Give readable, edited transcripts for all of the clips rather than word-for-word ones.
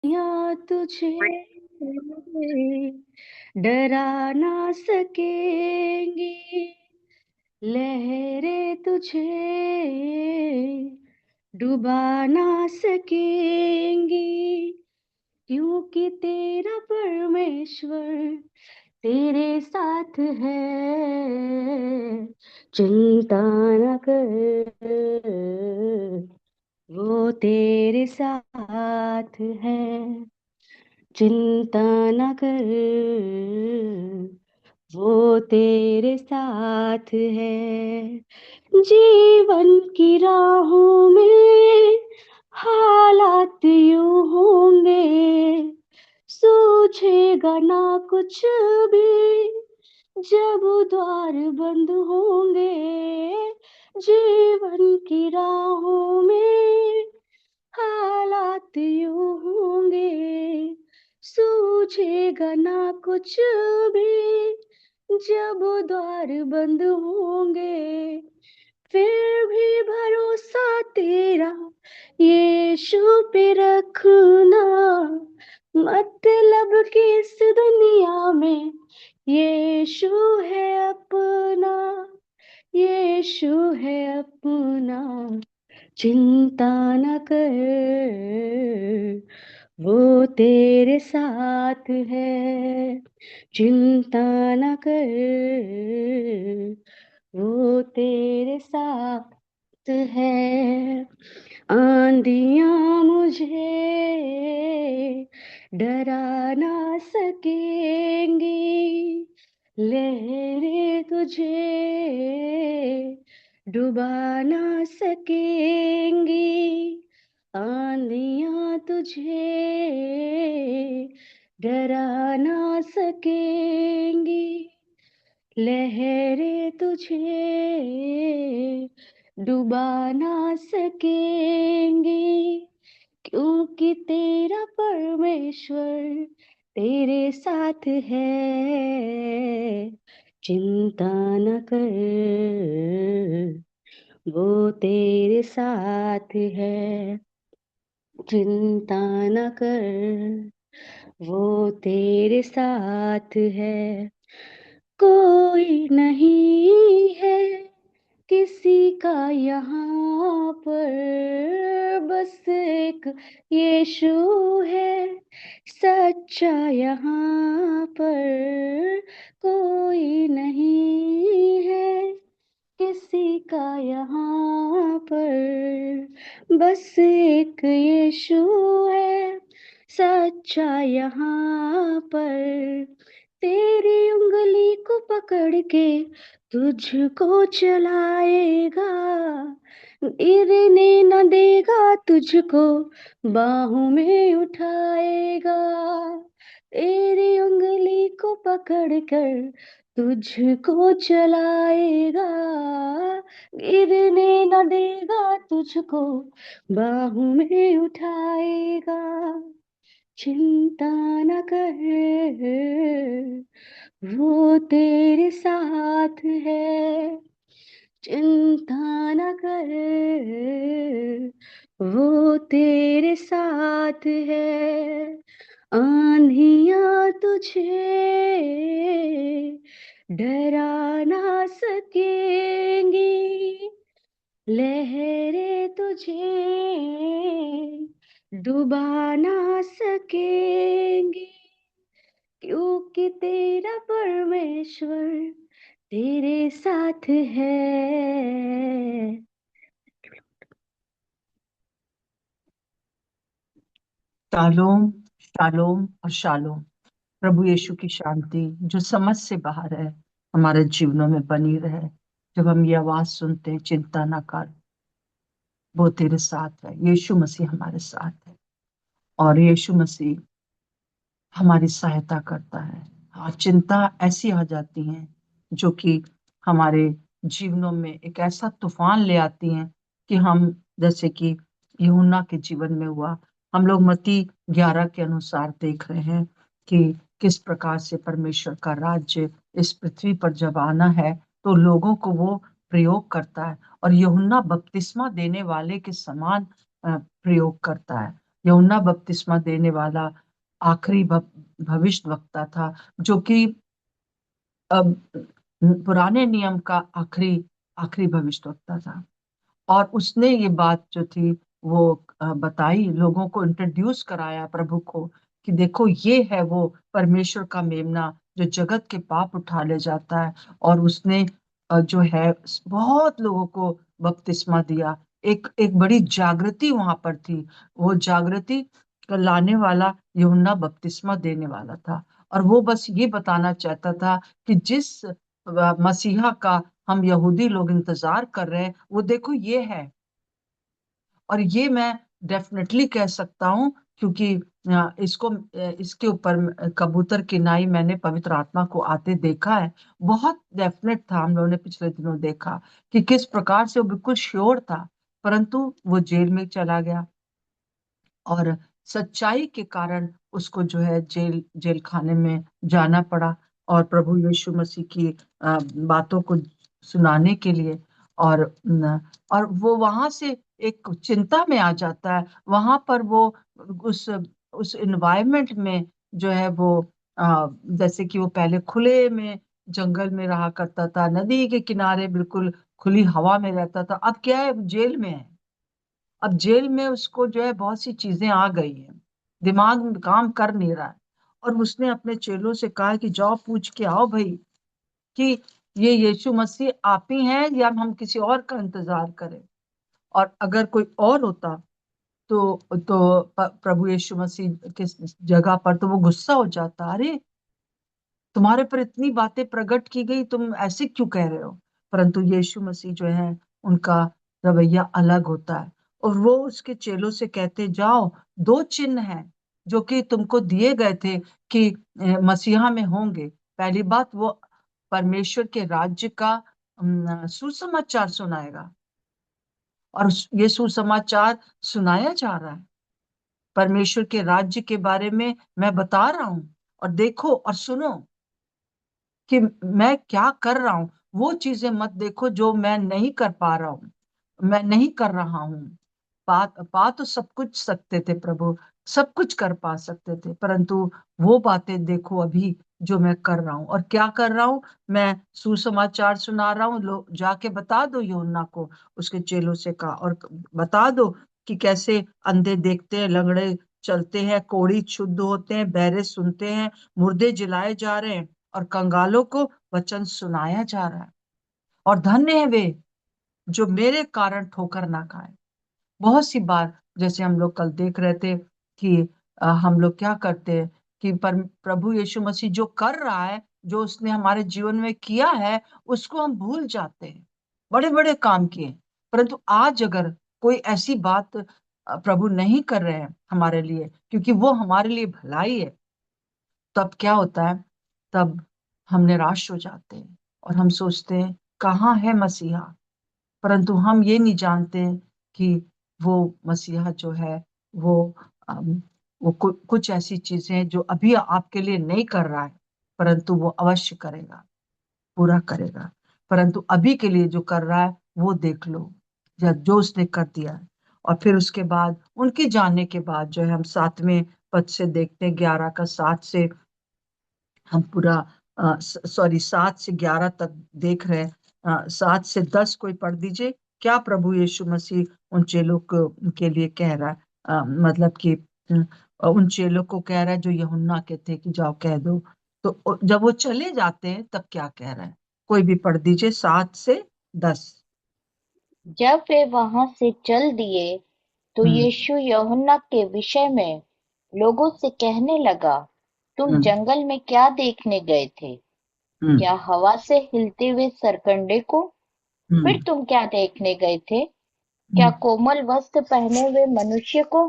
या तुझे डरा ना सकेंगी, लहरें तुझे डुबा ना सकेंगी, क्योंकि तेरा परमेश्वर तेरे साथ है। चिंता न कर, वो तेरे साथ है। चिंता न कर, वो तेरे साथ है। जीवन की राहों में हालात यूं होंगे, सूझेगा ना कुछ भी जब द्वार बंद होंगे। जीवन की राहों में हालात यूं होंगे, सूझेगा ना कुछ भी जब द्वार बंद होंगे। फिर भी भरोसा तेरा यीशु पे रखना, मतलब कि इस दुनिया में यीशु है अपना, यीशु है अपना। चिंता न कर, वो तेरे साथ है। चिंता न कर, वो तेरे साथ है। आंधियां मुझे डरा ना सकेंगी, लहरें तुझे डुबा ना सकेंगी, आंधियां तुझे डरा ना सकेंगी, लहरें तुझे डुबा ना सकेंगी, क्योंकि तेरा परमेश्वर तेरे साथ है। चिंता न कर, वो तेरे साथ है। चिंता न कर, वो तेरे साथ है। कोई नहीं है किसी का यहाँ पर, बस एक यीशु है सच्चा यहाँ पर। कोई नहीं है किसी का यहाँ पर, बस एक यीशु है सच्चा यहाँ पर। तेरी उंगली को पकड़ के तुझको चलाएगा, गिरने न देगा तुझको, बाहों में उठाएगा। तेरी उंगली को पकड़ कर तुझको चलाएगा, गिरने न देगा तुझको, बाहों में उठाएगा। चिंता न कर, वो तेरे साथ है। चिंता न कर, वो तेरे साथ है। आंधियां तुझे डरा ना सकेंगी, लहरें तुझे डुबा ना सकेंगी, क्योंकि तेरा परमेश्वर तेरे साथ है। शालोम, शालोम और शालोम। प्रभु यीशु की शांति जो समझ से बाहर है हमारे जीवनों में बनी रहे। जब हम ये आवाज सुनते हैं, चिंता ना कर, वो तेरे साथ है। यीशु मसीह हमारे साथ है और यीशु मसीह हमारी सहायता करता है। हाँ, चिंता ऐसी आ जाती है जो कि हमारे जीवनों में एक ऐसा तूफान ले आती हैं कि हम, जैसे कि यूहन्ना के जीवन में हुआ, हम लोग मत्ती 11 के अनुसार देख रहे हैं कि किस प्रकार से परमेश्वर का राज्य इस पृथ्वी पर जब आना है तो लोगों को वो प्रयोग करता है और यूहन्ना बपतिस्मा देने वाले के समान प्रयोग करता है। यूहन्ना बपतिस्मा देने वाला आखिरी भविष्यवक्ता था, जो कि अब पुराने नियम का आखिरी आखिरी भविष्यवक्ता था। और उसने ये बात जो थी वो बताई, लोगों को इंट्रोड्यूस कराया प्रभु को, कि देखो ये है वो परमेश्वर का मेमना जो जगत के पाप उठा ले जाता है। और उसने जो है बहुत लोगों को बपतिस्मा दिया। एक एक बड़ी जागृति वहां पर थी। वो जागृति लाने वाला यूहन्ना बपतिस्मा देने वाला था। और वो बस ये बताना चाहता था कि जिस मसीहा का हम यहूदी लोग इंतजार कर रहे हैं, वो देखो ये है। और ये मैं डेफिनेटली कह सकता हूँ, क्योंकि इसके ऊपर कबूतर की नाई मैंने पवित्र आत्मा को आते देखा है। बहुत डेफिनेट था, हम लोगों ने पिछले दिनों देखा कि किस प्रकार से वो बिल्कुल श्योर था, परंतु वो जेल में चला गया। और सच्चाई के कारण उसको जो है जेल खाने में जाना पड़ा, और प्रभु यीशु मसीह की बातों को सुनाने के लिए। और वो वहां से एक चिंता में आ जाता है। वहां पर वो उस इन्वायरमेंट में जो है वो जैसे कि वो पहले खुले में जंगल में रहा करता था, नदी के किनारे बिल्कुल खुली हवा में रहता था। अब क्या है, जेल में है। अब जेल में उसको जो है बहुत सी चीजें आ गई हैं, दिमाग में काम कर नहीं रहा है। और उसने अपने चेलों से कहा कि जाओ पूछ के आओ भाई, कि ये यीशु मसीह आप ही हैं या हम किसी और का इंतजार करें। और अगर कोई और होता तो प्रभु यीशु मसीह के जगह पर तो वो गुस्सा हो जाता, अरे तुम्हारे पर इतनी बातें प्रकट की गई, तुम ऐसे क्यों कह रहे हो। परंतु यीशु मसीह जो है, उनका रवैया अलग होता है। और वो उसके चेलों से कहते, जाओ, दो चिन्ह हैं जो कि तुमको दिए गए थे कि मसीहा में होंगे। पहली बात, वो परमेश्वर के राज्य का सुसमाचार सुनाएगा। और ये सुसमाचार सुनाया जा रहा है, परमेश्वर के राज्य के बारे में मैं बता रहा हूं। और देखो और सुनो कि मैं क्या कर रहा हूं। वो चीजें मत देखो जो मैं नहीं कर पा रहा हूं, मैं नहीं कर रहा हूं। पा तो सब कुछ सकते थे प्रभु, सब कुछ कर पा सकते थे, परंतु वो बातें देखो अभी जो मैं कर रहा हूँ। और क्या कर रहा हूँ, मैं सुसमाचार सुना रहा हूँ। लोग जाके बता दो यूहन्ना को, उसके चेलों से कहा, और बता दो कि कैसे अंधे देखते हैं, लंगड़े चलते हैं, कोढ़ी शुद्ध होते हैं, बहरे सुनते हैं, मुर्दे जिलाए जा रहे हैं, और कंगालों को वचन सुनाया जा रहा है। और धन्य है वे जो मेरे कारण ठोकर ना खाए। बहुत सी बार जैसे हम लोग कल देख रहे थे कि हम लोग क्या करते हैं कि प्रभु यीशु मसीह जो कर रहा है, जो उसने हमारे जीवन में किया है, उसको हम भूल जाते हैं। बड़े बड़े काम किए, परंतु आज अगर कोई ऐसी बात प्रभु नहीं कर रहे हैं हमारे लिए, क्योंकि वो हमारे लिए भलाई है, तब क्या होता है, तब हम निराश हो जाते हैं और हम सोचते हैं कहाँ है मसीहा। परंतु हम ये नहीं जानते कि वो मसीहा जो है वो कुछ ऐसी चीजें हैं जो अभी आपके लिए नहीं कर रहा है, परंतु वो अवश्य करेगा, पूरा करेगा। परंतु अभी के लिए जो कर रहा है वो देख लो, या जो उसने कर दिया है। और फिर उसके बाद उनके जाने के बाद जो है, हम 7वें पद से देखते हैं, 11 का 7 से हम पूरा, सॉरी 7 से 11 तक देख रहे हैं। 7 से 10 कोई पढ़ दीजिए। क्या प्रभु यीशु मसीह उन चेलों के लिए कह रहा है, मतलब कि उन चेलों को कह रहा है जो यूहन्ना के थे कि जाओ कह दो। तो जब वो चले जाते हैं तब क्या कह रहा है, कोई भी पढ़ दीजिए 7 से 10। जब वे वहां से चल दिए तो हम्म। यीशु यूहन्ना के विषय में लोगों से कहने लगा, तुम हम्म। जंगल में क्या देखने गए थे? हम्म। क्या हवा से हिलते हुए सरकंडे को? फिर हम्म। तुम क्या देखने गए थे? क्या हम्म। कोमल वस्त्र पहने हुए मनुष्य को?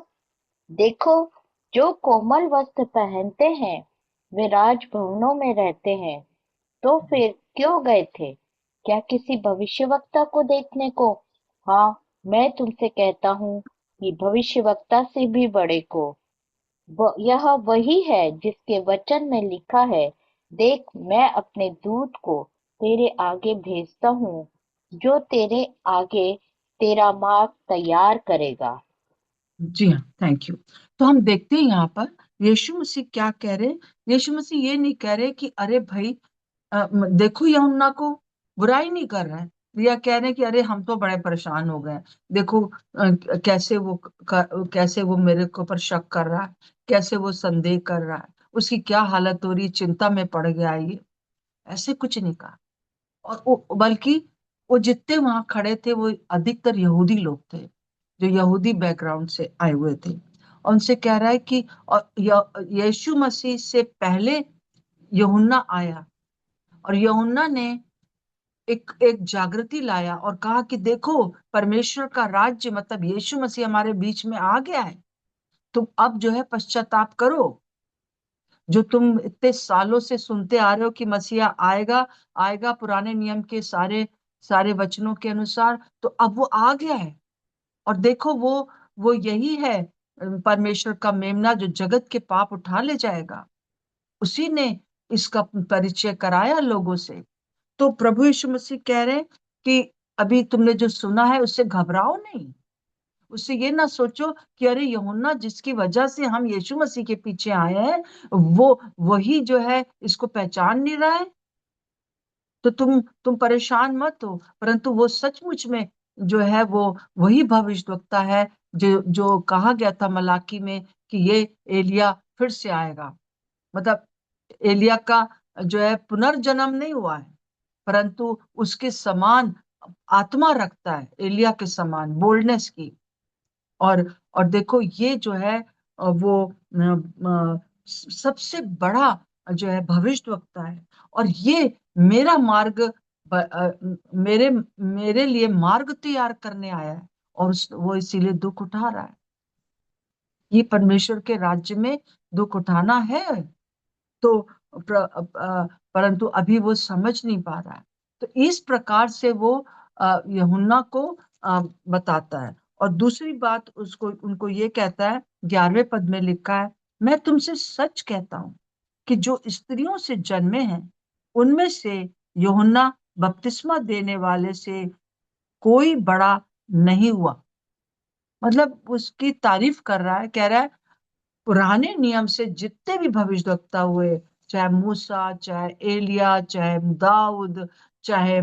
देखो, जो कोमल वस्त्र पहनते हैं वे राजभवनों में रहते हैं। तो फिर क्यों गए थे? क्या किसी भविष्यवक्ता को देखने को? हाँ, मैं तुमसे कहता हूँ कि भविष्यवक्ता से भी बड़े को। यह वही है जिसके वचन में लिखा है, देख मैं अपने दूत को तेरे आगे भेजता हूँ, जो तेरे आगे तेरा मार्ग तैयार करेगा। जी हाँ, थैंक यू। तो हम देखते हैं यहाँ पर यीशु मसीह क्या कह रहे हैं। यीशु मसीह ये नहीं कह रहे कि अरे भाई देखो यूहन्ना को, बुराई नहीं कर रहा है, या कह रहे हैं कि अरे हम तो बड़े परेशान हो गए हैं, देखो कैसे वो मेरे को पर शक कर रहा है, कैसे वो संदेह कर रहा है, उसकी क्या हालत हो रही है, चिंता में पड़ गया है ये। ऐसे कुछ नहीं कहा। और बल्कि वो जितने वहां खड़े थे वो अधिकतर यहूदी लोग थे, जो यहूदी बैकग्राउंड से आए हुए थे। और उनसे कह रहा है कि और यीशु मसीह से पहले यूहन्ना आया, और यूहन्ना ने एक एक जागृति लाया और कहा कि देखो परमेश्वर का राज्य मतलब यीशु मसीह हमारे बीच में आ गया है, तुम अब जो है पश्चाताप करो। जो तुम इतने सालों से सुनते आ रहे हो कि मसीहा आएगा, आएगा पुराने नियम के सारे सारे वचनों के अनुसार, तो अब वो आ गया है। और देखो वो यही है, परमेश्वर का मेमना जो जगत के पाप उठा ले जाएगा। उसी ने इसका परिचय कराया लोगों से। तो प्रभु यीशु मसीह कह रहे हैं कि अभी तुमने जो सुना है उससे घबराओ नहीं, उससे ये ना सोचो कि अरे यूहन्ना जिसकी वजह से हम यीशु मसीह के पीछे आए हैं, वो वही जो है इसको पहचान नहीं रहा है, तो तुम परेशान मत हो। परंतु वो सचमुच में जो है वो वही भविष्यद्वक्ता है जो जो कहा गया था मलाकी में कि ये एलिया फिर से आएगा। मतलब एलिया का जो है पुनर्जन्म नहीं हुआ है, परंतु उसके समान आत्मा रखता है, एलिया के समान बोल्डनेस की। और देखो ये जो है वो सबसे बड़ा जो है भविष्यद्वक्ता है। और ये मेरा मार्ग मेरे मेरे लिए मार्ग तैयार करने आया है, और वो इसीलिए दुख उठा रहा है। ये परमेश्वर के राज्य में दुख उठाना है। तो परंतु अभी वो समझ नहीं पा रहा है। तो इस प्रकार से वो यूहन्ना को बताता है। और दूसरी बात उसको उनको ये कहता है, 11वें पद में लिखा है, मैं तुमसे सच कहता हूं कि जो स्त्रियों से जन्मे हैं उनमें से यूहन्ना बपतिस्मा देने वाले से कोई बड़ा नहीं हुआ। मतलब उसकी तारीफ कर रहा है, कह रहा है पुराने नियम से जितने भी भविष्यद्वक्ता हुए, चाहे मूसा, चाहे एलिया, चाहे दाऊद, चाहे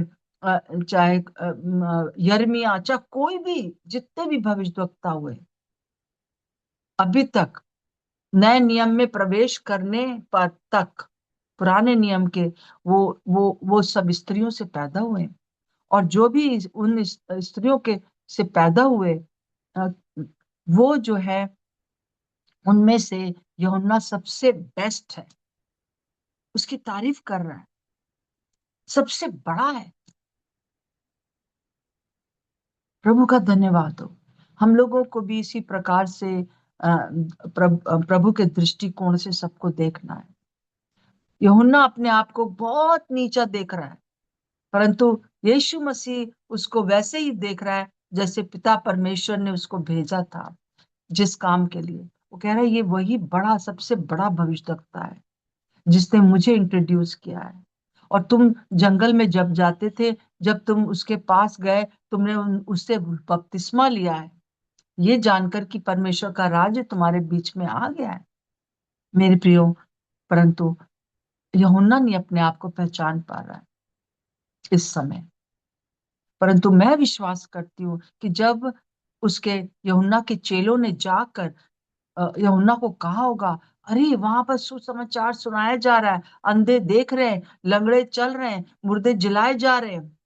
यर्मिया, चाहे कोई भी, जितने भी भविष्यद्वक्ता हुए अभी तक नए नियम में प्रवेश करने पर तक, पुराने नियम के वो सब स्त्रियों से पैदा हुए। और जो भी उन स्त्रियों के से पैदा हुए अ, वो जो है उनमें से यूहन्ना सबसे बेस्ट है, उसकी तारीफ कर रहा है, सबसे बड़ा है। प्रभु का धन्यवाद हो। हम लोगों को भी इसी प्रकार से प्रभु के दृष्टिकोण से सबको देखना है। यूहन्ना अपने आप को बहुत नीचा देख रहा है, परंतु यीशु मसीह उसको वैसे ही देख रहा है जैसे पिता परमेश्वर ने उसको भेजा था जिस काम के लिए। वो कह रहा है ये वही बड़ा सबसे बड़ा भविष्यद्वक्ता है जिसने मुझे इंट्रोड्यूस किया है। और तुम जंगल में जब जाते थे, जब तुम उसके पास गए, तुमने उससे बपतिस्मा लिया है, ये जानकर कि परमेश्वर का राज्य तुम्हारे बीच में आ गया है मेरे प्रियो। परंतु यूहन्ना नहीं अपने आप को पहचान पा रहा है इस समय। परंतु मैं विश्वास करती हूँ कि जब उसके यूहन्ना के चेलों ने जाकर यूहन्ना को कहा होगा, अरे वहां पर सुसमाचार सुनाया जा रहा है, अंधे देख रहे हैं, लंगड़े चल रहे हैं, मुर्दे जिलाए जा रहे हैं,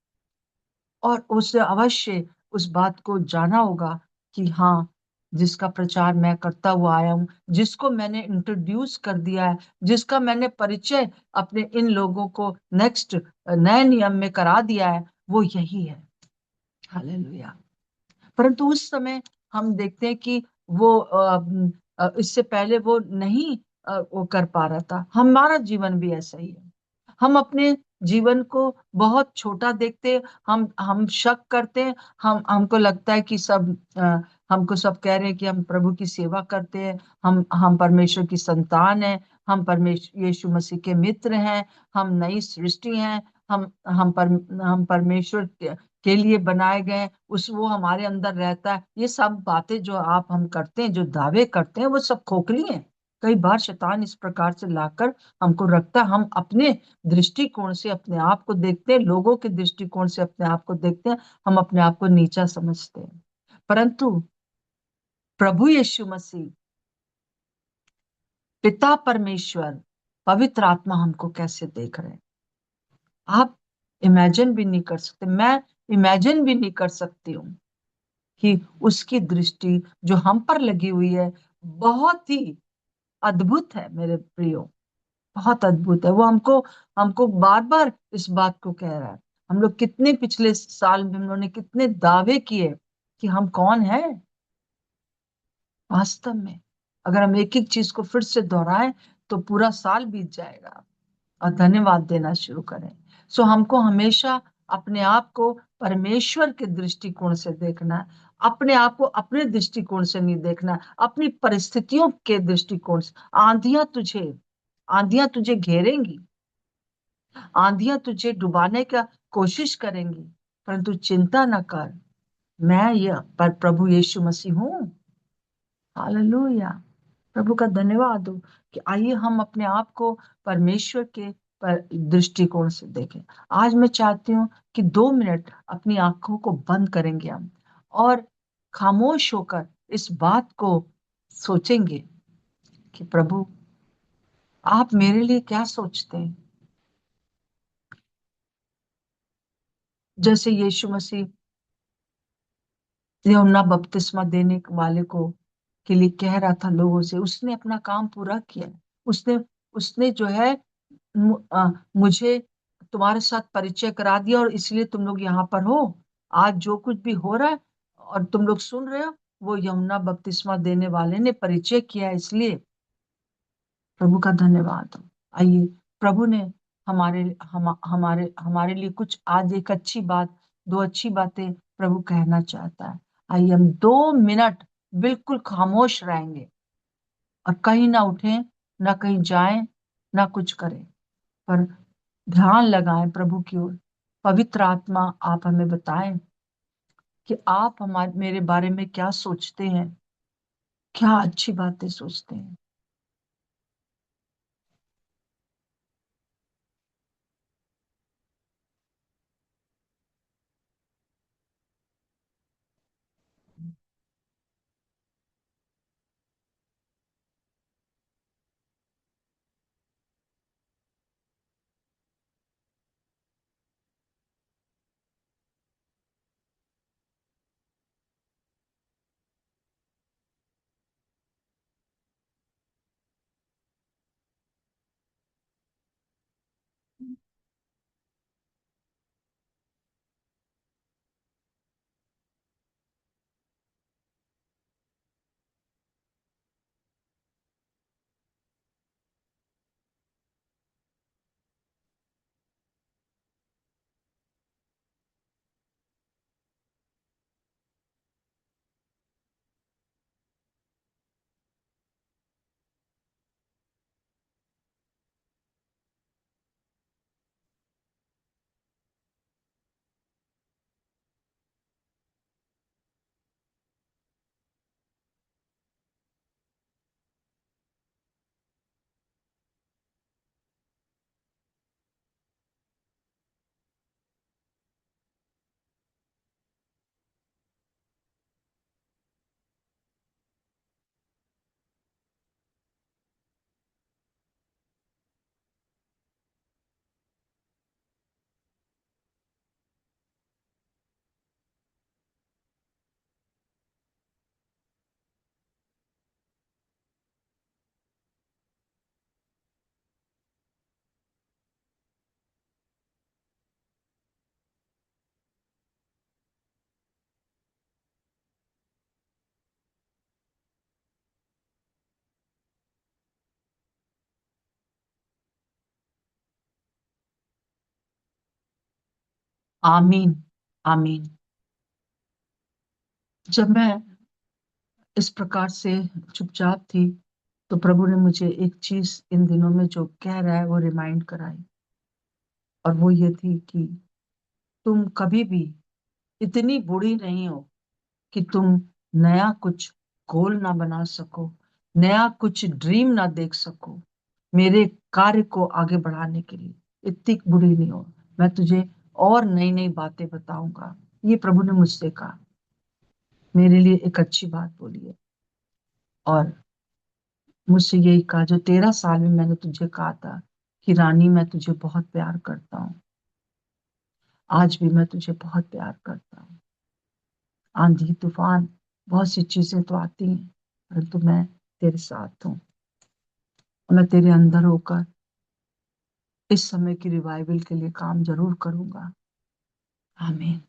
और उसने अवश्य उस बात को जाना होगा कि हाँ, जिसका प्रचार मैं करता हुआ आया हूँ, जिसको मैंने इंट्रोड्यूस कर दिया है, जिसका मैंने परिचय अपने इन लोगों को नेक्स्ट नए नियम में करा दिया है, वो यही है। हालेलुया। परंतु उस समय हम देखते हैं कि वो इससे पहले वो नहीं वो कर पा रहा था। हमारा जीवन भी ऐसा ही है। हम अपने जीवन को बहुत छोटा देखते हैं, हम शक करते हैं, हम हमको लगता है कि सब हमको सब कह रहे हैं कि हम प्रभु की सेवा करते हैं, हम परमेश्वर की संतान हैं, हम परमेश्वर यीशु मसीह के मित्र हैं, हम नई सृष्टि हैं, हम हम पर हम परमेश्वर के लिए बनाए गए हैं, उस वो हमारे अंदर रहता है। ये सब बातें जो हम करते हैं, जो दावे करते हैं, वो सब खोखली हैं। कई बार शैतान इस प्रकार से लाकर हमको रखता है, हम अपने दृष्टिकोण से अपने आप को देखते हैं, लोगों के दृष्टिकोण से अपने आप को देखते हैं, हम अपने आप को नीचा समझते हैं। परंतु प्रभु यीशु मसीह, पिता परमेश्वर, पवित्र आत्मा हमको कैसे देख रहे हैं, आप इमेजिन भी नहीं कर सकते, मैं इमेजिन भी नहीं कर सकती हूँ कि उसकी दृष्टि जो हम पर लगी हुई है बहुत ही अद्भुत है मेरे प्रियो, बहुत अद्भुत है। वो हमको हमको बार बार इस बात को कह रहा है। हम लोग कितने पिछले साल में हम लोगों ने कितने दावे किए कि हम कौन है। वास्तव में अगर हम एक एक चीज को फिर से दोहराएं तो पूरा साल बीत जाएगा और धन्यवाद देना शुरू करें। सो हमको हमेशा अपने आप को परमेश्वर के दृष्टिकोण से देखना है, अपने आप को अपने दृष्टिकोण से नहीं देखना, अपनी परिस्थितियों के दृष्टिकोण से। आंधियां तुझे घेरेंगी, आंधियां तुझे डुबाने का कोशिश करेंगी, परंतु चिंता न कर, मैं ये पर प्रभु यीशु मसीह हूँ। हालेलुया। प्रभु का धन्यवाद हो कि आइए हम अपने आप को परमेश्वर के पर दृष्टिकोण से देखें। आज मैं चाहती हूँ कि 2 मिनट अपनी आंखों को बंद करेंगे हम, और खामोश होकर इस बात को सोचेंगे कि प्रभु आप मेरे लिए क्या सोचते हैं। जैसे यीशु मसीह यूहन्ना बपतिस्मा देने वाले को के लिए कह रहा था लोगों से, उसने अपना काम पूरा किया। उसने उसने जो है मुझे तुम्हारे साथ परिचय करा दिया, और इसलिए तुम लोग यहाँ पर हो। आज जो कुछ भी हो रहा है और तुम लोग सुन रहे हो, वो यूहन्ना बपतिस्मा देने वाले ने परिचय किया है, इसलिए प्रभु का धन्यवाद हो। आइए, प्रभु ने हमारे लिए कुछ आज एक अच्छी बात, 2 अच्छी बातें प्रभु कहना चाहता है। आइए हम 2 मिनट बिल्कुल खामोश रहेंगे और कहीं ना उठें, ना कहीं जाएं, ना कुछ करें, पर ध्यान लगाएं प्रभु की ओर। पवित्र आत्मा आप हमें बताएं कि आप हमारे मेरे बारे में क्या सोचते हैं, क्या अच्छी बातें सोचते हैं। आमीन, आमीन। जब मैं इस प्रकार से चुपचाप थी, तो प्रभु ने मुझे एक चीज इन दिनों में जो कह रहा है वो रिमाइंड कराई, और वो ये थी कि तुम कभी भी इतनी बूढ़ी नहीं हो कि तुम नया कुछ गोल ना बना सको, नया कुछ ड्रीम ना देख सको मेरे कार्य को आगे बढ़ाने के लिए। इतनी बुरी नहीं हो, मैं तुझे और नई नई बातें बताऊंगा। ये प्रभु ने मुझसे कहा, मेरे लिए एक अच्छी बात बोली है। और मुझसे यही कहा, जो 13 साल में मैंने तुझे कहा था कि रानी मैं तुझे बहुत प्यार करता हूँ, आज भी मैं तुझे बहुत प्यार करता हूँ। आंधी तूफान बहुत सी चीजें तो आती हैं, परंतु मैं तेरे साथ हूँ। मैं तेरे अंदर होकर इस समय की रिवाइवल के लिए काम जरूर करूंगा। आमीन।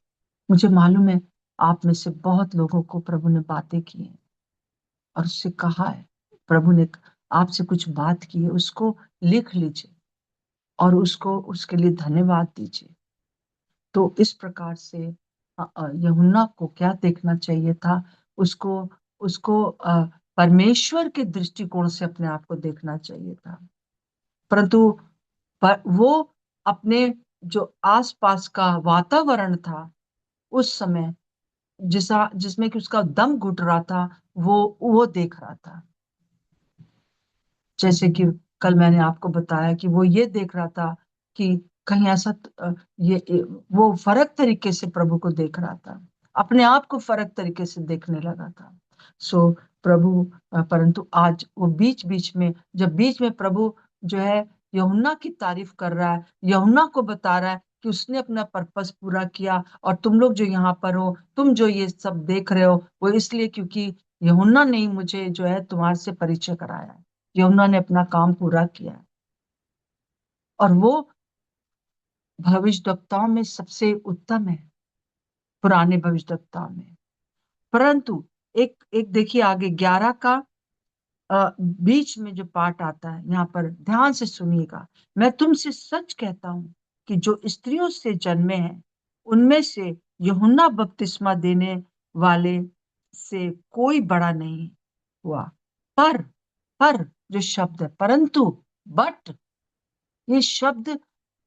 मुझे मालूम है आप में से बहुत लोगों को प्रभु ने बातें की हैं और उससे कहा है, प्रभु ने आपसे कुछ बात की है, उसको लिख लीजिए और उसको उसके लिए धन्यवाद दीजिए। तो इस प्रकार से यूहन्ना को क्या देखना चाहिए था? उसको उसको परमेश्वर के दृष्टिकोण से अपने आप को देखना चाहिए था, परंतु वो अपने जो आसपास का वातावरण था उस समय जिसमें कि उसका दम घुट रहा था, वो देख रहा था। जैसे कि कल मैंने आपको बताया कि वो ये देख रहा था कि कहीं ऐसा वो फर्क तरीके से प्रभु को देख रहा था, अपने आप को फर्क तरीके से देखने लगा था। सो प्रभु परंतु आज वो बीच बीच में, जब बीच में प्रभु जो है यूहन्ना की तारीफ कर रहा है, यूहन्ना को बता रहा है कि उसने अपना पर्पस पूरा किया, और तुम लोग जो यहाँ पर हो, तुम जो ये सब देख रहे हो, वो इसलिए क्योंकि यूहन्ना ने मुझे जो है तुम्हारे से परिचय कराया है। यूहन्ना ने अपना काम पूरा किया है और वो भविष्यद्वक्ताओं में सबसे उत्तम है, पुराने भविष्यद्वक्ताओं में। परंतु एक एक देखिए आगे 11 का बीच में जो पार्ट आता है, यहाँ पर ध्यान से सुनिएगा। मैं तुमसे सच कहता हूँ कि जो स्त्रियों से जन्मे हैं उनमें से यूहन्ना बपतिस्मा देने वाले से कोई बड़ा नहीं हुआ। पर पर जो शब्द है, परंतु, बट, ये शब्द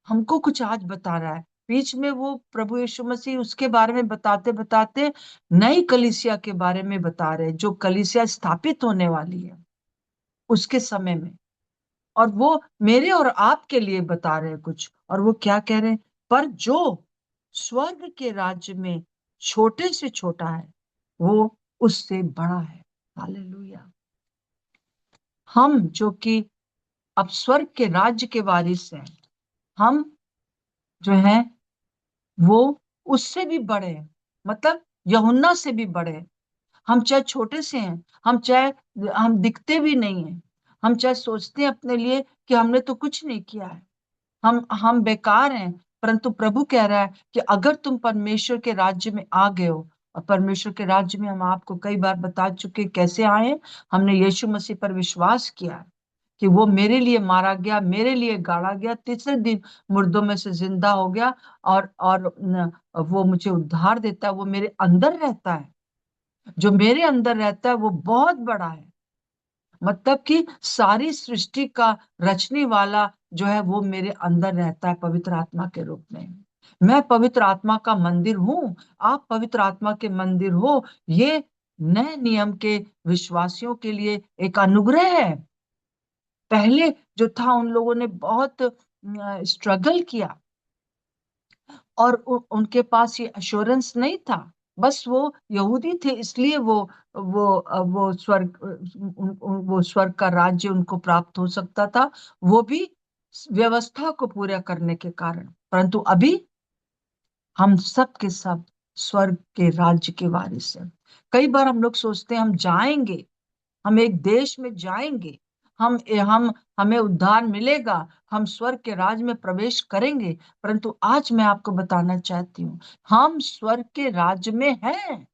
हमको कुछ आज बता रहा है। बीच में वो प्रभु यीशु मसीह उसके बारे में बताते बताते नई कलीसिया के बारे में बता रहे हैं, जो कलीसिया स्थापित होने वाली है उसके समय में। और वो मेरे और आपके लिए बता रहे हैं कुछ, और वो क्या कह रहे हैं? पर जो स्वर्ग के राज्य में छोटे से छोटा है वो उससे बड़ा है। हालेलुया। हम जो कि अब स्वर्ग के राज्य के वारिस हैं, हम जो है वो उससे भी बड़े हैं, मतलब यूहन्ना से भी बड़े हैं। हम चाहे छोटे से हैं, हम चाहे हम दिखते भी नहीं हैं, हम चाहे सोचते हैं अपने लिए कि हमने तो कुछ नहीं किया है, हम बेकार हैं, परंतु प्रभु कह रहा है कि अगर तुम परमेश्वर के राज्य में आ गए हो, और परमेश्वर के राज्य में हम आपको कई बार बता चुके कैसे आए। हमने यीशु मसीह पर विश्वास किया है कि वो मेरे लिए मारा गया, मेरे लिए गाड़ा गया, तीसरे दिन मुर्दों में से जिंदा हो गया, और वो मुझे उद्धार देता है, वो मेरे अंदर रहता है। जो मेरे अंदर रहता है वो बहुत बड़ा है, मतलब कि सारी सृष्टि का रचने वाला जो है वो मेरे अंदर रहता है पवित्र आत्मा के रूप में। मैं पवित्र आत्मा का मंदिर हूं, आप पवित्र आत्मा के मंदिर हो। ये नए नियम के विश्वासियों के लिए एक अनुग्रह है। पहले जो था उन लोगों ने बहुत स्ट्रगल किया, और उनके पास ये अश्योरेंस नहीं था। बस वो यहूदी थे इसलिए वो स्वर्ग का राज्य उनको प्राप्त हो सकता था, वो भी व्यवस्था को पूरा करने के कारण। परंतु अभी हम सब के सब स्वर्ग के राज्य के वारिस हैं। कई बार हम लोग सोचते हैं हम जाएंगे, हम एक देश में जाएंगे, हम हमें उद्धार मिलेगा, हम स्वर्ग के राज में प्रवेश करेंगे। परंतु आज मैं आपको बताना चाहती हूँ, हम स्वर्ग के राज्य में हैं,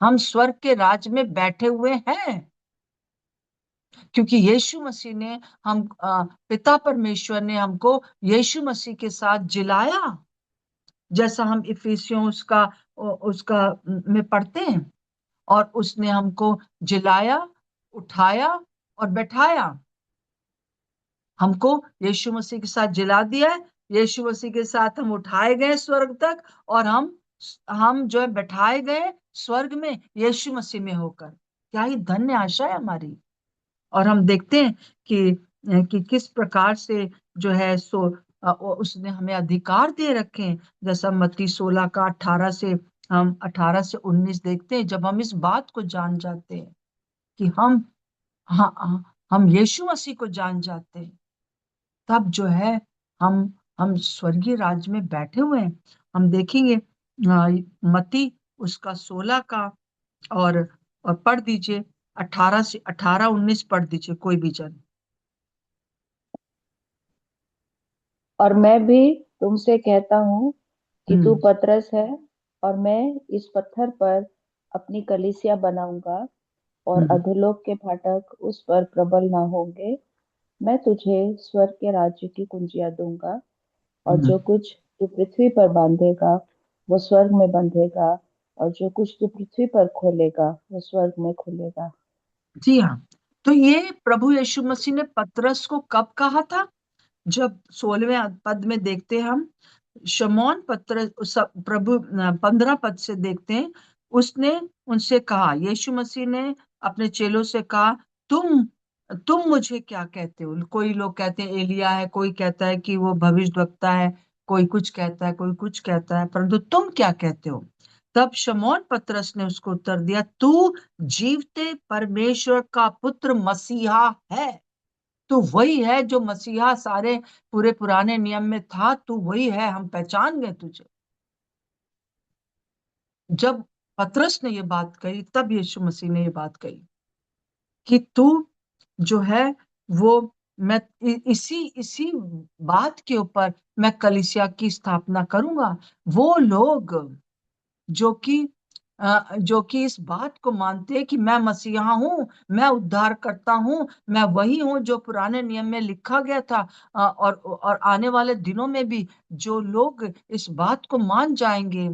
हम स्वर्ग के राज्य में बैठे हुए हैं, क्योंकि यीशु मसीह ने पिता परमेश्वर ने हमको यीशु मसीह के साथ जिलाया, जैसा हम इफिसियों उसका में पढ़ते हैं। और उसने हमको जिलाया, उठाया और बैठाया। हमको यीशु मसीह के साथ जिला दिया है, यीशु मसीह के साथ हम उठाए गए स्वर्ग तक, और हम हम जो है बैठाए गए स्वर्ग में यीशु मसीह में होकर। क्या ही धन्य आशा है हमारी। और हम देखते हैं कि किस प्रकार से जो है उसने हमें अधिकार दे रखे हैं। जैसा मत्ती 16 का 18 से, हम 18 से 19 देखते हैं। जब हम इस बात को जान जाते हैं कि हम यीशु मसीह को जान जाते हैं, तब जो है हम स्वर्गीय राज्य में बैठे हुए हैं। हम देखेंगे मत्ती उसका 16 का, और पढ़ दीजिए 18 से 18 19 पढ़ दीजिए कोई भी जन। और मैं भी तुमसे कहता हूँ कि तू हम्म। पतरस है, और मैं इस पत्थर पर अपनी कलीसिया बनाऊंगा, और हम्म। अधोलोक के फाटक उस पर प्रबल न होंगे। मैं तुझे स्वर्ग के राज्य की कुंजियां दूंगा, और हम्म। जो कुछ तू पृथ्वी पर बांधेगा वो स्वर्ग में बंधेगा, और जो कुछ तू पृथ्वी पर खोलेगा वो स्वर्ग में खुलेगा। जी हाँ। तो ये प्रभु यीशु मसीह ने पतरस को कब कहा था? जब 16वें पद में देखते हैं हम, शमौन पतरस, प्रभु 15 पद से देखते हैं, उसने उनसे कहा, यीशु मसीह ने अपने चेलों से कहा, तुम मुझे क्या कहते हो? कोई लोग कहते हैं एलिया है, कोई कहता है कि वो भविष्यद्वक्ता है, कोई कुछ कहता है, कोई कुछ कहता है, परंतु तुम क्या कहते हो? तब शमौन पतरस ने उसको उत्तर दिया, तू जीवते परमेश्वर का पुत्र मसीहा है। तू वही है जो मसीहा सारे पूरे पुराने नियम में था, तू वही है, हम पहचान गए तुझे। जब पतरस ने ये बात कही, तब यीशु मसीह ने ये बात कही कि तू जो है वो, मैं इसी इसी बात के ऊपर मैं कलीसिया की स्थापना करूंगा। वो लोग जो कि जो कि इस बात को मानते हैं कि मैं मसीहा हूँ, मैं उद्धार करता हूँ, मैं वही हूँ जो पुराने नियम में लिखा गया था। और आने वाले दिनों में भी जो लोग इस बात को मान जाएंगे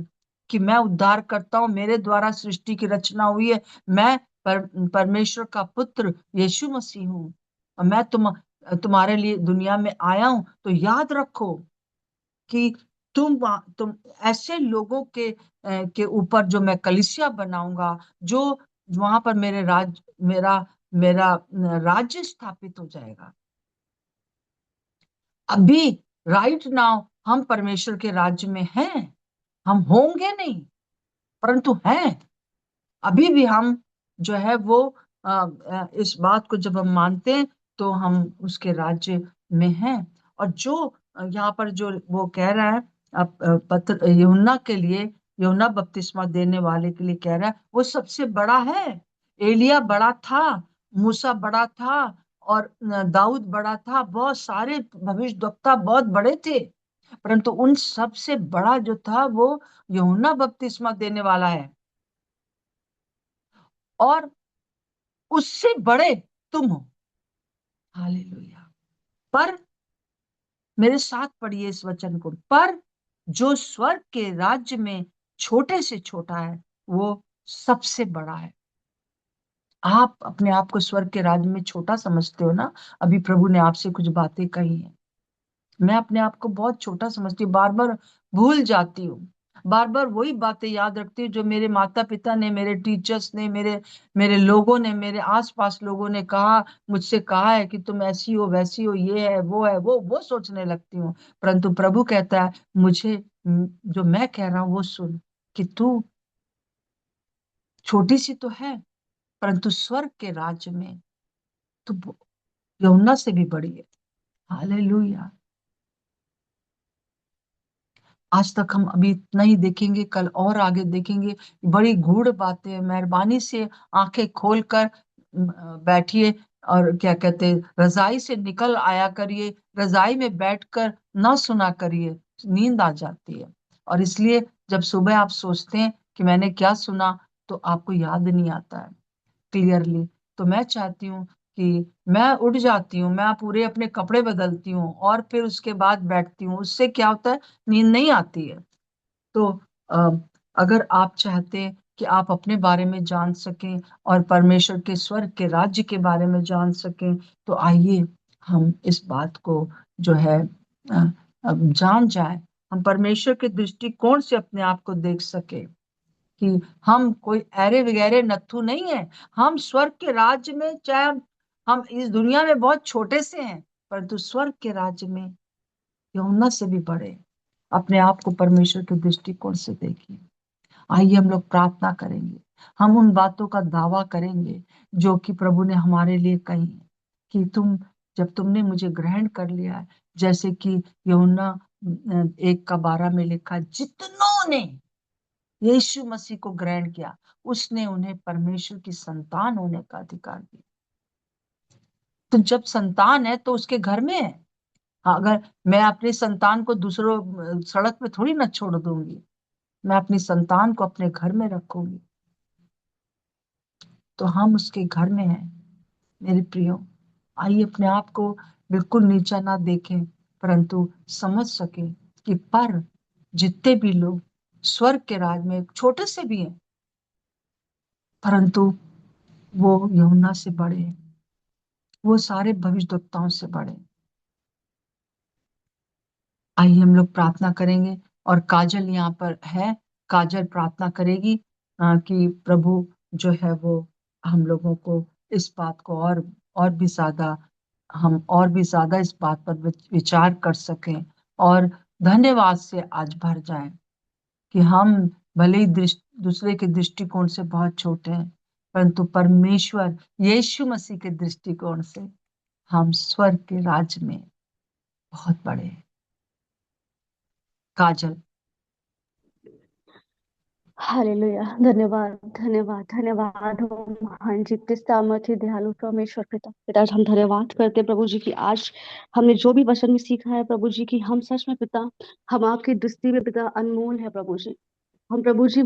कि मैं उद्धार करता हूँ, मेरे द्वारा सृष्टि की रचना हुई है, मैं परमेश्वर का पुत्र यीशु मसीह हूँ, और मैं तुम्हारे लिए दुनिया में आया हूँ। तो याद रखो कि तुम ऐसे लोगों के ऊपर जो मैं कलीसिया बनाऊंगा, जो वहां पर मेरा मेरा राज्य स्थापित हो जाएगा। अभी राइट नाउ हम परमेश्वर के राज्य में हैं। हम होंगे नहीं, परंतु हैं। अभी भी हम जो है वो इस बात को जब हम मानते हैं, तो हम उसके राज्य में हैं। और जो यहाँ पर जो वो कह रहा है, पत्र यूहन्ना के लिए, यूहन्ना बपतिस्मा देने वाले के लिए कह रहा है, वो सबसे बड़ा है। एलिया बड़ा था, मूसा बड़ा था, और दाऊद बड़ा था, बहुत सारे भविष्यद्वक्ता बहुत बड़े थे, परंतु उन सबसे बड़ा जो था वो यूहन्ना बपतिस्मा देने वाला है। और उससे बड़े तुम हो। हालेलुया। पर मेरे साथ पढ़िए इस वचन को, पर जो स्वर्ग के राज्य में छोटे से छोटा है, वो सबसे बड़ा है। आप अपने आप को स्वर्ग के राज्य में छोटा समझते हो ना? अभी प्रभु ने आपसे कुछ बातें कही हैं। मैं अपने आप को बहुत छोटा समझती हूँ, बार बार भूल जाती हूँ, बार बार वही बातें याद रखती हूँ जो मेरे माता पिता ने, मेरे टीचर्स ने, मेरे मेरे लोगों ने, मेरे आसपास लोगों ने मुझसे कहा है कि तुम ऐसी हो, वैसी हो, ये है, वो सोचने लगती हूँ। परंतु प्रभु कहता है मुझे, जो मैं कह रहा हूँ वो सुन, कि तू छोटी सी तो है, परंतु स्वर्ग के राज्य में तू यूहन्ना से भी बड़ी है। हालेलुया। आज तक हम अभी इतना ही देखेंगे, कल और आगे देखेंगे। बड़ी गूढ़ बातें, मेहरबानी से आंखें खोलकर बैठिए, और क्या कहते हैं, रजाई से निकल आया करिए, रजाई में बैठकर ना सुना करिए, नींद आ जाती है। और इसलिए जब सुबह आप सोचते हैं कि मैंने क्या सुना, तो आपको याद नहीं आता है क्लियरली। तो मैं चाहती हूँ कि मैं उठ जाती हूँ, मैं पूरे अपने कपड़े बदलती हूँ, और फिर उसके बाद बैठती हूँ। उससे क्या होता है, नींद नहीं आती है। तो अ, अगर आप चाहते हैं कि आप अपने बारे में जान सकें और परमेश्वर के स्वर्ग के राज्य के बारे में जान सकें, तो आइए हम इस बात को जो है अब जान जाए, हम परमेश्वर के दृष्टिकोण से अपने आप को देख सके कि हम कोई ऐरे वगैरह नत्थु नहीं है। हम स्वर्ग के राज्य में, चाहे हम इस दुनिया में बहुत छोटे से हैं, परंतु स्वर्ग के राज्य में यूहन्ना से भी बड़े। अपने आप को परमेश्वर के दृष्टिकोण से देखिए। आइए हम लोग प्रार्थना करेंगे, हम उन बातों का दावा करेंगे जो कि प्रभु ने हमारे लिए कही है कि जब तुमने मुझे ग्रहण कर लिया है, जैसे कि यूहन्ना 1:12 में लिखा, जितनों ने यीशु मसीह को ग्रहण किया उसने उन्हें परमेश्वर की संतान होने का अधिकार दिया। तो जब संतान है तो उसके घर में है। हाँ, अगर मैं अपनी संतान को दूसरों सड़क पे थोड़ी ना छोड़ दूंगी, मैं अपनी संतान को अपने घर में रखूंगी। तो हम उसके घर में हैं। मेरे प्रियो, आइए अपने आप को बिल्कुल नीचा ना देखें, परंतु समझ सके कि पर जितने भी लोग स्वर्ग के राज में छोटे से भी हैं, परंतु वो यूहन्ना से बड़े हैं, वो सारे भविष्यद्वक्ताओं से बड़े हैं। आइए हम लोग प्रार्थना करेंगे। और काजल यहाँ पर है, काजल प्रार्थना करेगी कि प्रभु जो है वो हम लोगों को इस बात को और भी ज्यादा, हम और भी ज्यादा इस बात पर विचार कर सकें और धन्यवाद से आज भर जाएं कि हम भले ही दूसरे के दृष्टिकोण से बहुत छोटे हैं, परंतु परमेश्वर यीशु मसीह के दृष्टिकोण से हम स्वर्ग के राज्य में बहुत बड़े हैं। काजल। हालेलुया। धन्यवाद, धन्यवाद, धन्यवाद हो महान जितने सामर्थ्य दयालु परमेश्वर पिता। पिता हम धन्यवाद करते हैं प्रभु जी की आज हमने जो भी वचन में सीखा है प्रभु जी की, हम सच में पिता, हम आपकी दृष्टि में पिता अनमोल है प्रभु जी। हम प्रभु जी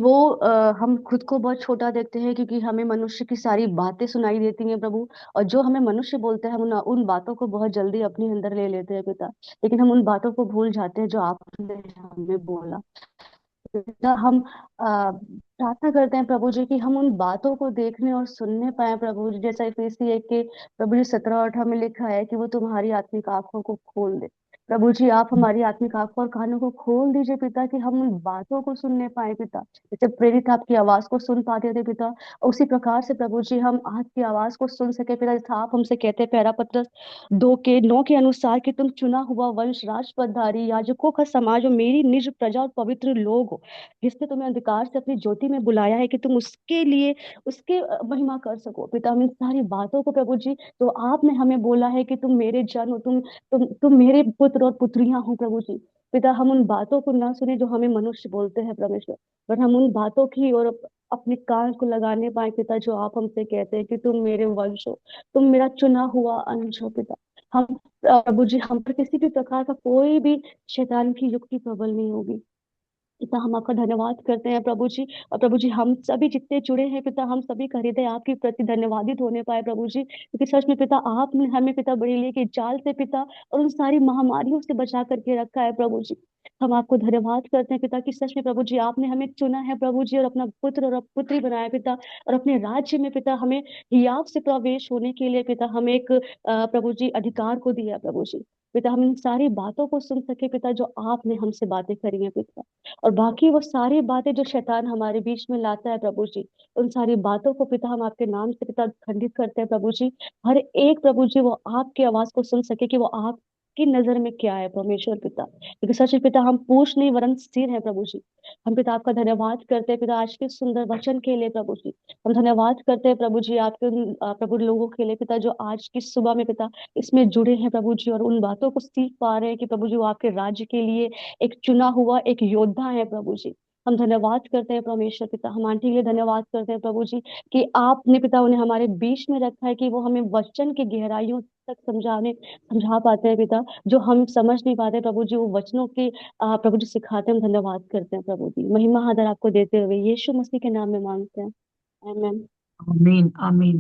हम खुद को बहुत छोटा देखते हैं क्योंकि हमें मनुष्य की सारी बातें सुनाई देती हैं प्रभु। और जो हमें मनुष्य बोलते हैं हम उन बातों को बहुत जल्दी अपने अंदर ले लेते हैं पिता। लेकिन हम उन बातों को भूल जाते हैं जो आपने हमें बोला। पिता हम प्रार्थना करते हैं प्रभु जी कि हम उन बातों को देखने और सुनने पाए प्रभु जी। जैसा इफिसी 1 के प्रभु जी 17-18 में लिखा है कि वो तुम्हारी आत्मिक आंखों को खोल दे। प्रभु जी आप हमारी आत्मिक आंखों और कानों को खोल दीजिए पिता कि हम उन बातों को सुनने पाए पिता। जैसे प्रेरित आपकी आवाज को सुन पाते थे पिता, उसी प्रकार से प्रभु जी हम आपकी आवाज को सुन सके पिता। जैसा आप हमसे कहते हैं पहला पत्रस 2:9 के अनुसार कि तुम चुना हुआ वंश, राजपदधारी, याजकों का समाज और मेरी निज प्रजा और पवित्र लोग हो, जिसने तुम्हें अंधकार से अपनी ज्योति में बुलाया है कि तुम उसके लिए उसके महिमा कर सको पिता। हम इन सारी बातों को प्रभु जी, तो आपने हमें बोला है कि तुम मेरे जन हो, तुम मेरे पुत्र और पुत्रियां हो प्रभु जी। पिता हम उन बातों को ना सुने जो हमें मनुष्य बोलते हैं परमेश्वर, पर हम उन बातों की और अपने कान को लगाने पाए पिता जो आप हमसे कहते हैं कि तुम मेरे वंश हो, तुम मेरा चुना हुआ अंश हो पिता। हम प्रभु जी हम पर किसी भी प्रकार का कोई भी शैतान की युक्ति प्रबल नहीं होगी पिता। हम आपका धन्यवाद करते हैं प्रभु जी। और प्रभु जी हम सभी जितने जुड़े हैं पिता, हम सभी का हृदय आपके प्रति धन्यवादित होने पाए प्रभु जी, क्योंकि सच में पिता आपने हमें पिता बड़ी लिए कि जाल से पिता और उन सारी महामारियों से बचा करके रखा है प्रभु जी। हम आपको धन्यवाद करते हैं पिता कि सच में प्रभु जी आपने हमें चुना है प्रभु जी और अपना पुत्र और पुत्री बनाया पिता। और अपने राज्य में पिता हमें हियाव से प्रवेश होने के लिए पिता हमें एक प्रभु जी अधिकार को दिया प्रभु जी। पिता हम इन सारी बातों को सुन सके पिता जो आपने हमसे बातें करी हैं पिता। और बाकी वो सारी बातें जो शैतान हमारे बीच में लाता है प्रभु जी, उन सारी बातों को पिता हम आपके नाम से पिता खंडित करते हैं प्रभु जी। हर एक प्रभु जी वो आपकी आवाज को सुन सके कि वो आपकी नजर में क्या है परमेश्वर पिता, क्योंकि सच में पिता हम पूछ नहीं वरन स्थिर है प्रभु जी। हम पिता आपका धन्यवाद करते हैं पिता आज के सुंदर वचन के लिए प्रभु जी। हम धन्यवाद करते हैं प्रभु जी आपके प्रभु लोगों के लिए पिता जो आज की सुबह में पिता इसमें जुड़े हैं प्रभु जी और उन बातों को सीख पा रहे हैं कि प्रभु जी वो आपके राज्य के लिए एक चुना हुआ एक योद्धा है प्रभु जी। हम धन्यवाद करते हैं परमेश्वर पिता, हम आंटी के लिए धन्यवाद करते हैं प्रभु जी कि आपने पिता उन्हें हमारे बीच में रखा है कि वो हमें वचन की गहराइयों तक समझा पाते हैं पिता, जो हम समझ नहीं पाते प्रभु जी वो वचनों के प्रभु जी सिखाते हैं। हम धन्यवाद करते हैं प्रभु जी, महिमा आदर आपको देते हुए यीशु मसीह के नाम में मांगते हैं, आमीन। आमीन आमीन।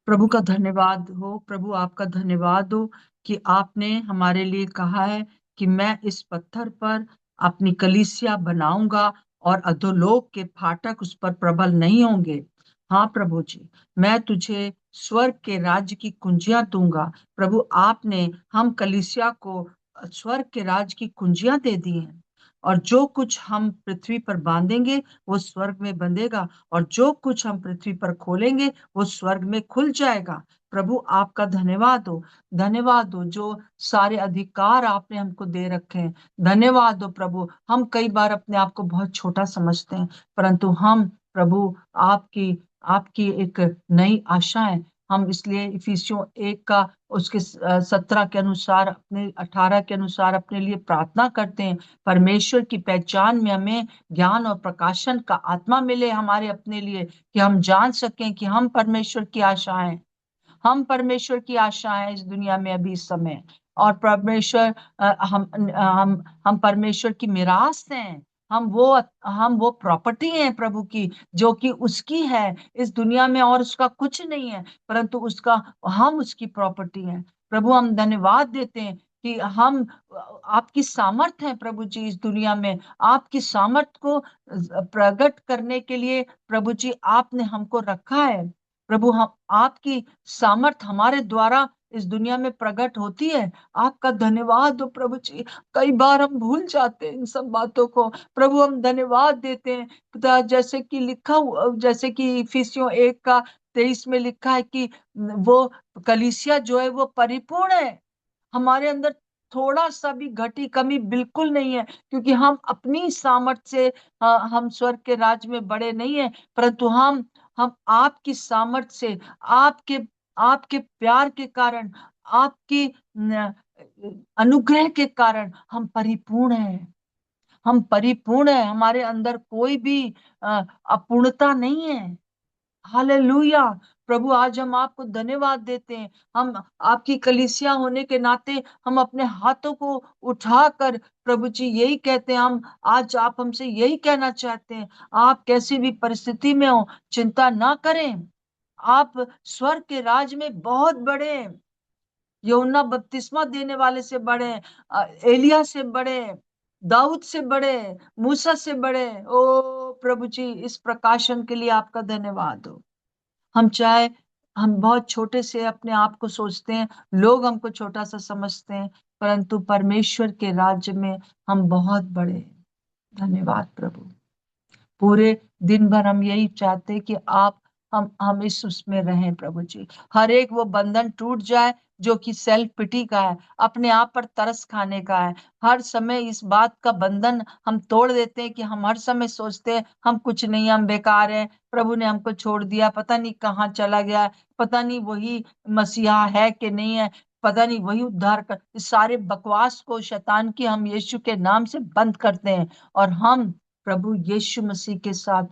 प्रभु का धन्यवाद हो, प्रभु आपका धन्यवाद हो कि आपने हमारे लिए कहा है कि मैं इस पत्थर पर अपनी कलीसिया बनाऊंगा और अधोलोक के फाटक उस पर प्रबल नहीं होंगे। हाँ प्रभु जी, मैं तुझे स्वर्ग के राज्य की कुंजियां दूंगा। प्रभु आपने हम कलीसिया को स्वर्ग के राज्य की कुंजियां दे दी हैं। और जो कुछ हम पृथ्वी पर बांधेंगे वो स्वर्ग में बंधेगा, और जो कुछ हम पृथ्वी पर खोलेंगे वो स्वर्ग में खुल जाएगा। प्रभु आपका धन्यवाद हो, धन्यवाद हो, जो सारे अधिकार आपने हमको दे रखे हैं। धन्यवाद हो प्रभु। हम कई बार अपने आप को बहुत छोटा समझते हैं, परंतु हम प्रभु आपकी आपकी एक नई आशा है। हम इसलिए इफिसियों 1 का उसके 17 के अनुसार, अपने 18 के अनुसार अपने लिए प्रार्थना करते हैं। परमेश्वर की पहचान में हमें ज्ञान और प्रकाशन का आत्मा मिले हमारे अपने लिए, कि हम जान सकें कि हम परमेश्वर की आशा हैं, हम परमेश्वर की आशा है इस दुनिया में अभी इस समय। और परमेश्वर हम परमेश्वर की मिरास हैं। हम वो प्रॉपर्टी हैं प्रभु की, जो कि उसकी है इस दुनिया में, और उसका कुछ नहीं है, परंतु हम उसकी प्रॉपर्टी हैं। प्रभु हम धन्यवाद देते हैं कि हम आपकी सामर्थ है प्रभु जी इस दुनिया में। आपकी सामर्थ को प्रकट करने के लिए प्रभु जी आपने हमको रखा है। प्रभु हम आपकी सामर्थ हमारे द्वारा इस दुनिया में प्रकट होती है। आपका धन्यवाद हो प्रभु जी। कई बार हम भूल जाते हैं इन सब बातों को। प्रभु हम धन्यवाद देते हैं पिता, जैसे कि इफिसियों 1 का 23 में लिखा है कि वो कलीसिया जो है वो परिपूर्ण है। हमारे अंदर थोड़ा सा भी घटी कमी बिल्कुल नहीं है, क्योंकि हम अपनी सामर्थ्य से हम स्वर्ग के राज्य में बड़े नहीं है, परंतु हम आपकी सामर्थ्य से, आपके आपके प्यार के कारण, आपकी अनुग्रह के कारण हम परिपूर्ण हैं। हम परिपूर्ण हैं, हमारे अंदर कोई भी अपूर्णता नहीं है। हालेलुया। प्रभु आज हम आपको धन्यवाद देते हैं। हम आपकी कलीसिया होने के नाते हम अपने हाथों को उठाकर प्रभु जी यही कहते हैं, हम आज आप हमसे यही कहना चाहते हैं, आप कैसी भी परिस्थिति में हो चिंता ना करें। आप स्वर्ग के राज में बहुत बड़े हैं। यूहन्ना बपतिस्मा देने वाले से बड़े हैं, एलिया से बड़े हैं, दाऊद से बड़े हैं, मूसा से बड़े हैं। ओ प्रभु जी इस प्रकाशन के लिए आपका धन्यवाद हो। हम बहुत छोटे से अपने आप को सोचते हैं, लोग हमको छोटा सा समझते हैं, परंतु परमेश्वर के राज्य में हम बहुत बड़े हैं। धन्यवाद प्रभु। पूरे दिन भर हम यही चाहते हैं कि हम इस उसमें रहें प्रभु जी। हर एक वो बंधन टूट जाए जो कि सेल्फ पिटी का है, अपने आप पर तरस खाने का है। हर समय इस बात का बंधन हम तोड़ देते हैं कि हम हर समय सोचते हैं हम कुछ नहीं, हम बेकार हैं, प्रभु ने हमको छोड़ दिया, पता नहीं कहाँ चला गया, पता नहीं वही मसीहा है कि नहीं है, पता नहीं वही उद्धार कर। इस सारे बकवास को शैतान की हम यीशु के नाम से बंद करते हैं, और हम प्रभु यीशु मसीह के साथ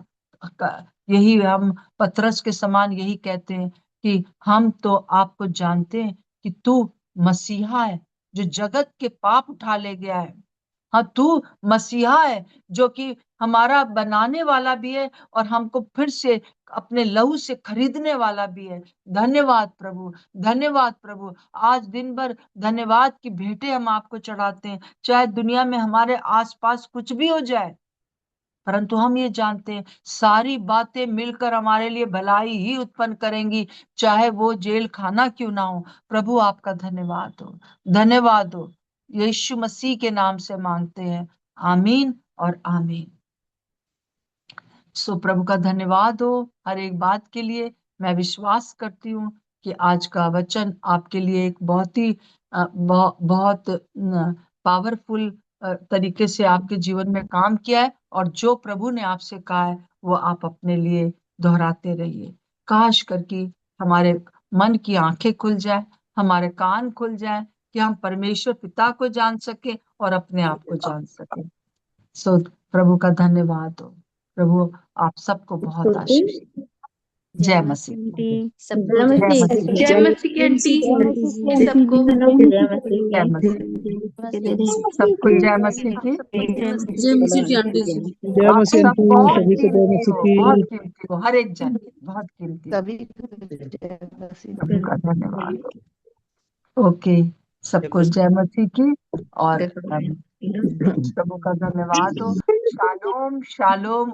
यही हम पतरस के समान यही कहते हैं कि हम तो आपको जानते हैं कि तू मसीहा है जो जगत के पाप उठा ले गया है। हाँ, तू मसीहा है जो कि हमारा बनाने वाला भी है और हमको फिर से अपने लहू से खरीदने वाला भी है। धन्यवाद प्रभु, धन्यवाद प्रभु। आज दिन भर धन्यवाद की भेंटें हम आपको चढ़ाते हैं, चाहे दुनिया में हमारे आसपास कुछ भी हो जाए, परंतु हम ये जानते हैं सारी बातें मिलकर हमारे लिए भलाई ही उत्पन्न करेंगी, चाहे वो जेल खाना क्यों ना हो। प्रभु आपका धन्यवाद हो, धन्यवाद हो। यीशु मसीह के नाम से मांगते हैं, आमीन और आमीन। सो प्रभु का धन्यवाद हो हर एक बात के लिए। मैं विश्वास करती हूँ कि आज का वचन आपके लिए एक बहुत ही बहुत पावरफुल तरीके से आपके जीवन में काम किया है, और जो प्रभु ने आपसे कहा है वो आप अपने लिए दोहराते रहिए। काश करके हमारे मन की आंखें खुल जाए, हमारे कान खुल जाए, कि हम परमेश्वर पिता को जान सके और अपने आप को जान सके। सो प्रभु का धन्यवाद हो। प्रभु आप सबको बहुत आशीष दे। जय मसीह। आंटी सबको जय जय मसीह। मसीह जय मसीह की आंटी सबको। जय मसीह जय मसीह। सबको जय मसीह की। जय मसीह की आंटी जी। जय आप मसीह सब आंटी, बहुत सभी को जय कीमती मसीह हो, की। बहुत कीमती हो, हर एक जन बहुत कीमती हो। सभी जय मसीह प्रभु का धन्यवाद हो। ओके, सबको जय मसीह की, और प्रभु का धन्यवाद हो। Shalom shalom.